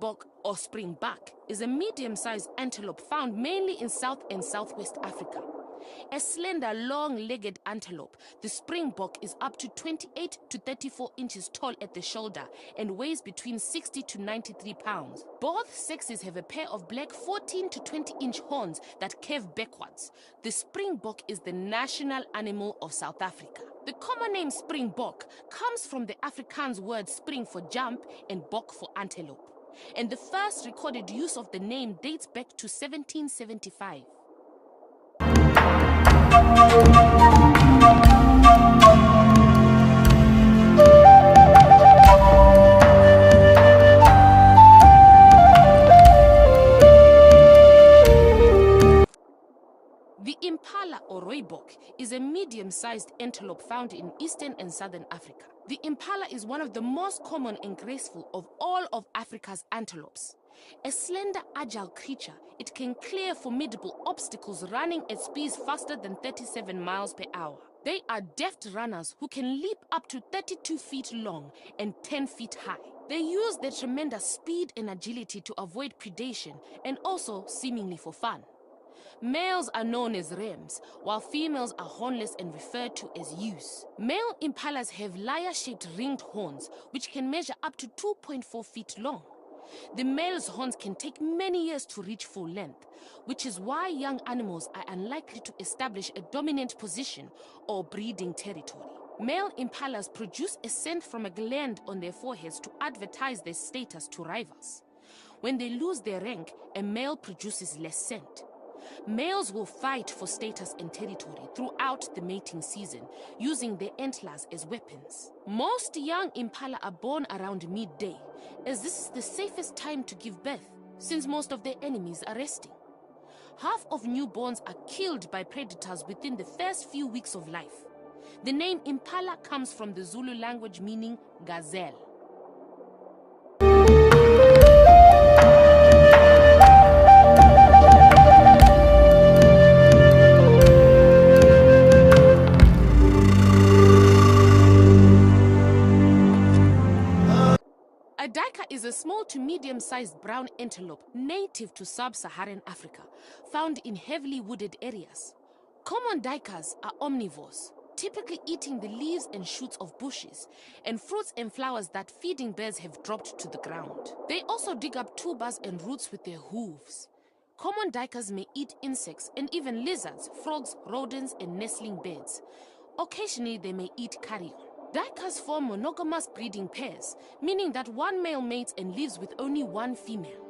springbok or springback is a medium-sized antelope found mainly in South and Southwest Africa. A slender, long-legged antelope, the springbok is up to 28 to 34 inches tall at the shoulder and weighs between 60 to 93 pounds. Both sexes have a pair of black 14 to 20-inch horns that curve backwards. The springbok is the national animal of South Africa. The common name springbok comes from the Afrikaans word spring for jump and bok for antelope, and the first recorded use of the name dates back to 1775. The impala or rooibok is a medium-sized antelope found in eastern and southern Africa. The impala is one of the most common and graceful of all of Africa's antelopes. A slender, agile creature, it can clear formidable obstacles running at speeds faster than 37 miles per hour. They are deft runners who can leap up to 32 feet long and 10 feet high. They use their tremendous speed and agility to avoid predation and also seemingly for fun. Males are known as rams, while females are hornless and referred to as ewes. Male impalas have lyre-shaped ringed horns, which can measure up to 2.4 feet long. The male's horns can take many years to reach full length, which is why young animals are unlikely to establish a dominant position or breeding territory. Male impalas produce a scent from a gland on their foreheads to advertise their status to rivals. When they lose their rank, a male produces less scent. Males will fight for status and territory throughout the mating season, using their antlers as weapons. Most young impala are born around midday, as this is the safest time to give birth, since most of their enemies are resting. Half of newborns are killed by predators within the first few weeks of life. The name impala comes from the Zulu language meaning gazelle. A duiker is a small to medium-sized brown antelope native to sub-Saharan Africa, found in heavily wooded areas. Common duikers are omnivores, typically eating the leaves and shoots of bushes, and fruits and flowers that feeding birds have dropped to the ground. They also dig up tubers and roots with their hooves. Common duikers may eat insects and even lizards, frogs, rodents, and nestling birds. Occasionally, they may eat carrion. Duikers form monogamous breeding pairs, meaning that one male mates and lives with only one female.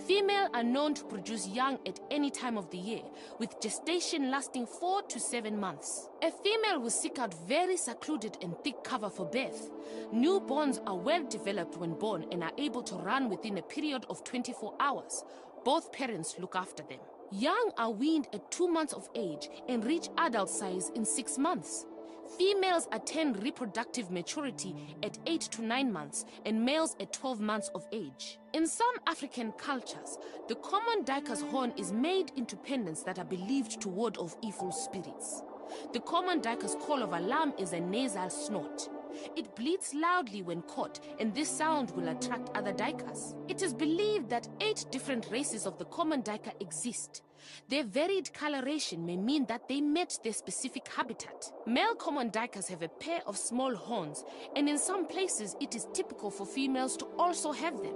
Females are known to produce young at any time of the year, with gestation lasting 4 to 7 months. A female will seek out very secluded and thick cover for birth. Newborns are well developed when born and are able to run within a period of 24 hours. Both parents look after them. Young are weaned at 2 months of age and reach adult size in 6 months. Females attain reproductive maturity at 8 to 9 months and males at 12 months of age. In some African cultures, the common duiker's horn is made into pendants that are believed to ward off evil spirits. The common duiker's call of alarm is a nasal snort. It bleats loudly when caught, and this sound will attract other duikers. It is believed that 8 different races of the common duiker exist. Their varied coloration may mean that they met their specific habitat. Male common duikers have a pair of small horns, and in some places it is typical for females to also have them.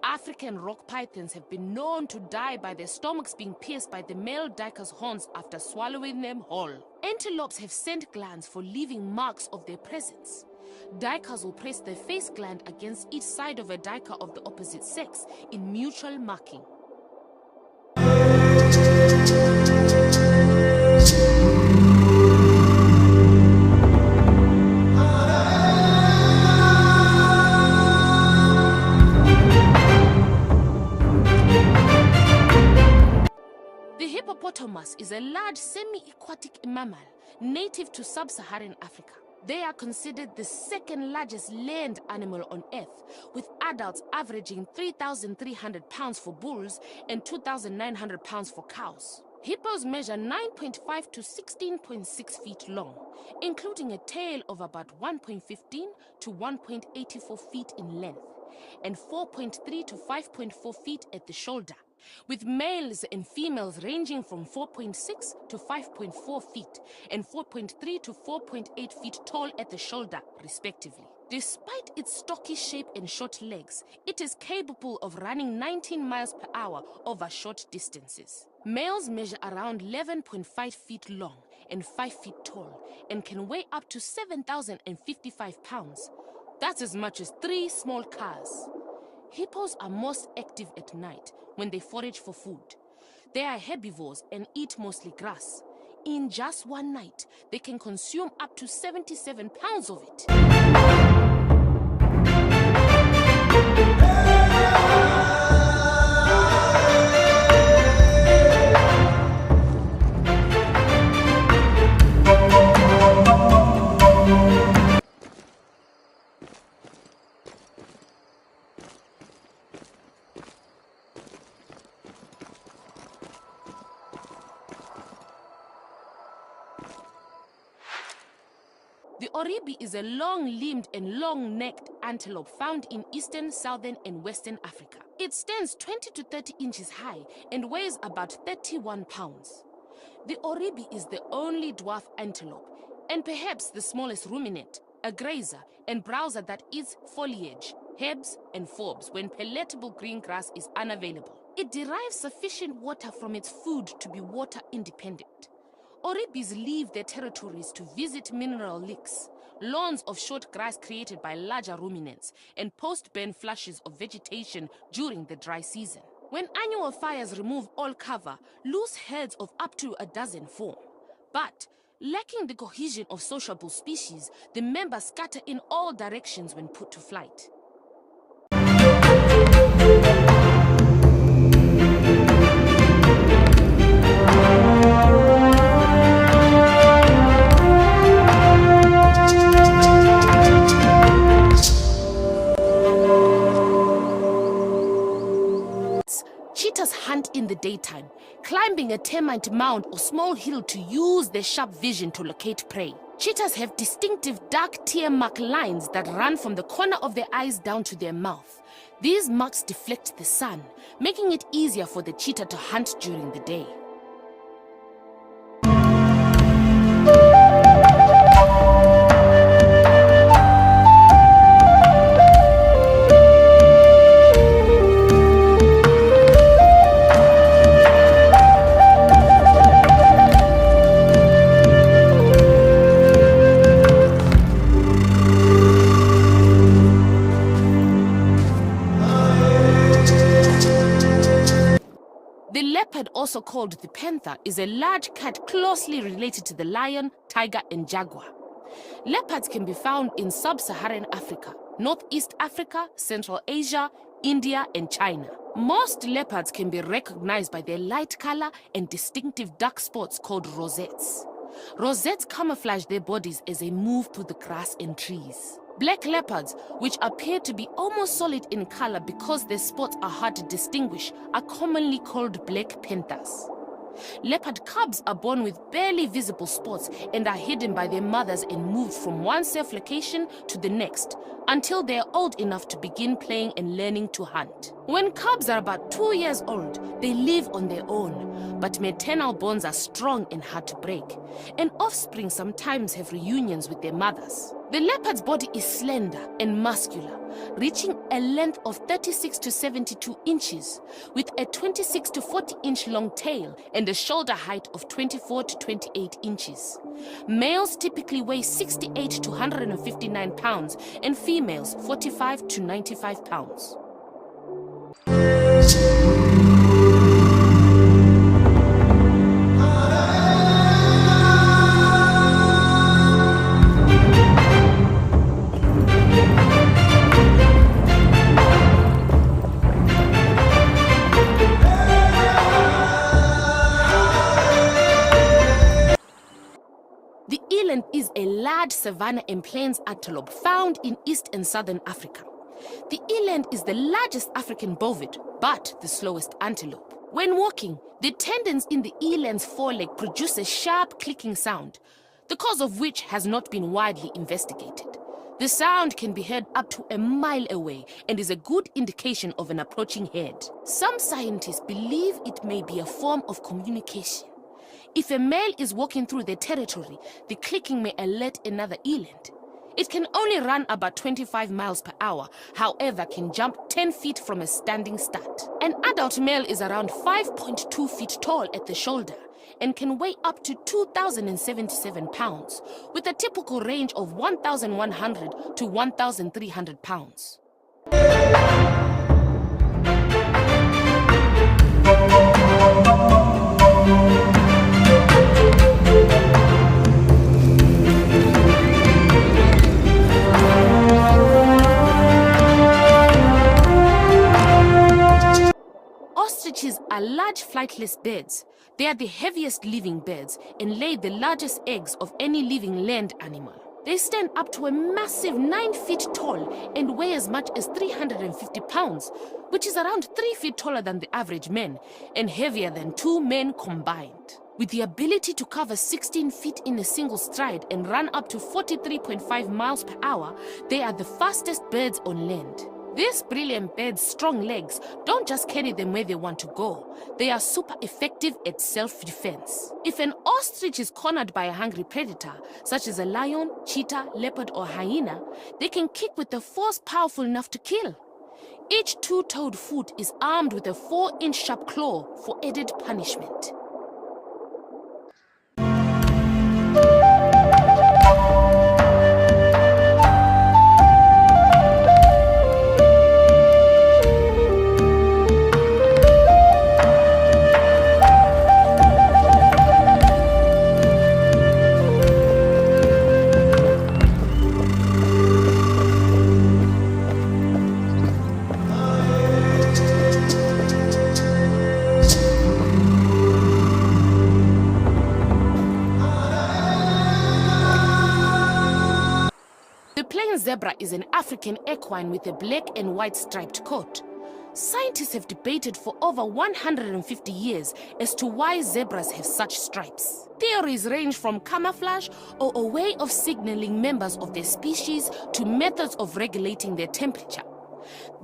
African rock pythons have been known to die by their stomachs being pierced by the male duiker's horns after swallowing them whole. Antelopes have scent glands for leaving marks of their presence. Duikers will press their face gland against each side of a duiker of the opposite sex in mutual marking. The hippopotamus is a large semi-aquatic mammal native to sub-Saharan Africa. They are considered the second largest land animal on Earth, with adults averaging 3,300 pounds for bulls and 2,900 pounds for cows. Hippos measure 9.5 to 16.6 feet long, including a tail of about 1.15 to 1.84 feet in length. and 4.3 to 5.4 feet at the shoulder, with males and females ranging from 4.6 to 5.4 feet and 4.3 to 4.8 feet tall at the shoulder, respectively. Despite its stocky shape and short legs, it is capable of running 19 miles per hour over short distances. Males measure around 11.5 feet long and 5 feet tall and can weigh up to 7,055 pounds. That's as much as 3 small cars. Hippos are most active at night when they forage for food. They are herbivores and eat mostly grass. In just one night, they can consume up to 77 pounds of it. The Oribi is a long-limbed and long-necked antelope found in eastern, southern, and western Africa. It stands 20 to 30 inches high and weighs about 31 pounds. The Oribi is the only dwarf antelope, and perhaps the smallest ruminant, a grazer and browser that eats foliage, herbs, and forbs when palatable green grass is unavailable. It derives sufficient water from its food to be water independent. Oribis leave their territories to visit mineral licks, lawns of short grass created by larger ruminants, and post-burn flushes of vegetation during the dry season. When annual fires remove all cover, loose herds of up to a dozen form. But, lacking the cohesion of sociable species, the members scatter in all directions when put to flight. Cheetahs hunt in the daytime, climbing a termite mound or small hill to use their sharp vision to locate prey. Cheetahs have distinctive dark tear mark lines that run from the corner of their eyes down to their mouth. These marks deflect the sun, making it easier for the cheetah to hunt during the day. The leopard, also called the panther, is a large cat closely related to the lion, tiger, and jaguar. Leopards can be found in sub-Saharan Africa, Northeast Africa, Central Asia, India, and China. Most leopards can be recognized by their light color and distinctive dark spots called rosettes. Rosettes camouflage their bodies as they move through the grass and trees. Black leopards, which appear to be almost solid in color because their spots are hard to distinguish, are commonly called black panthers. Leopard cubs are born with barely visible spots and are hidden by their mothers and moved from one safe location to the next until they are old enough to begin playing and learning to hunt. When cubs are about 2 years old, they live on their own, but maternal bonds are strong and hard to break, and offspring sometimes have reunions with their mothers. The leopard's body is slender and muscular, reaching a length of 36 to 72 inches, with a 26 to 40 inch long tail and a shoulder height of 24 to 28 inches. Males typically weigh 68 to 159 pounds and females 45 to 95 pounds. The eland is a large savanna and plains antelope found in East and Southern Africa. The eland is the largest African bovid, but the slowest antelope. When walking, the tendons in the eland's foreleg produce a sharp clicking sound, the cause of which has not been widely investigated. The sound can be heard up to a mile away and is a good indication of an approaching herd. Some scientists believe it may be a form of communication. If a male is walking through their territory, the clicking may alert another eland. It can only run about 25 miles per hour, however can jump 10 feet from a standing start. An adult male is around 5.2 feet tall at the shoulder and can weigh up to 2,077 pounds, with a typical range of 1,100 to 1,300 pounds. Ostriches are large flightless birds. They are the heaviest living birds and lay the largest eggs of any living land animal. They stand up to a massive 9 feet tall and weigh as much as 350 pounds, which is around 3 feet taller than the average man and heavier than 2 men combined. With the ability to cover 16 feet in a single stride and run up to 43.5 miles per hour, they are the fastest birds on land. These brilliant birds' strong legs don't just carry them where they want to go. They are super effective at self-defense. If an ostrich is cornered by a hungry predator, such as a lion, cheetah, leopard, or hyena, they can kick with a force powerful enough to kill. Each two-toed foot is armed with a 4-inch sharp claw for added punishment. Zebra is an African equine with a black and white striped coat. Scientists have debated for over 150 years as to why zebras have such stripes. Theories range from camouflage or a way of signaling members of their species to methods of regulating their temperature.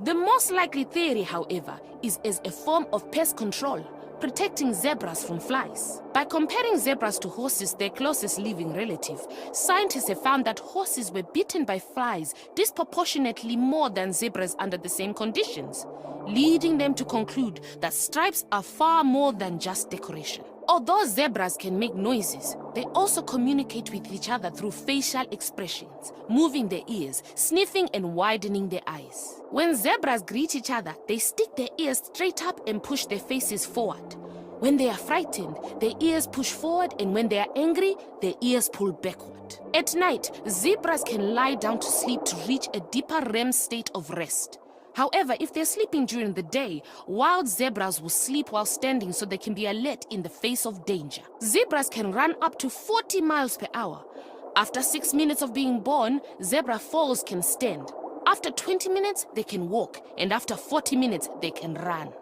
The most likely theory, however, is as a form of pest control, protecting zebras from flies. By comparing zebras to horses, their closest living relative, scientists have found that horses were bitten by flies disproportionately more than zebras under the same conditions, leading them to conclude that stripes are far more than just decoration. Although zebras can make noises, they also communicate with each other through facial expressions, moving their ears, sniffing and widening their eyes. When zebras greet each other, they stick their ears straight up and push their faces forward. When they are frightened, their ears push forward, and when they are angry, their ears pull backward. At night, zebras can lie down to sleep to reach a deeper REM state of rest. However, if they're sleeping during the day, wild zebras will sleep while standing so they can be alert in the face of danger. Zebras can run up to 40 miles per hour. After 6 minutes of being born, zebra foals can stand. After 20 minutes, they can walk, and after 40 minutes, they can run.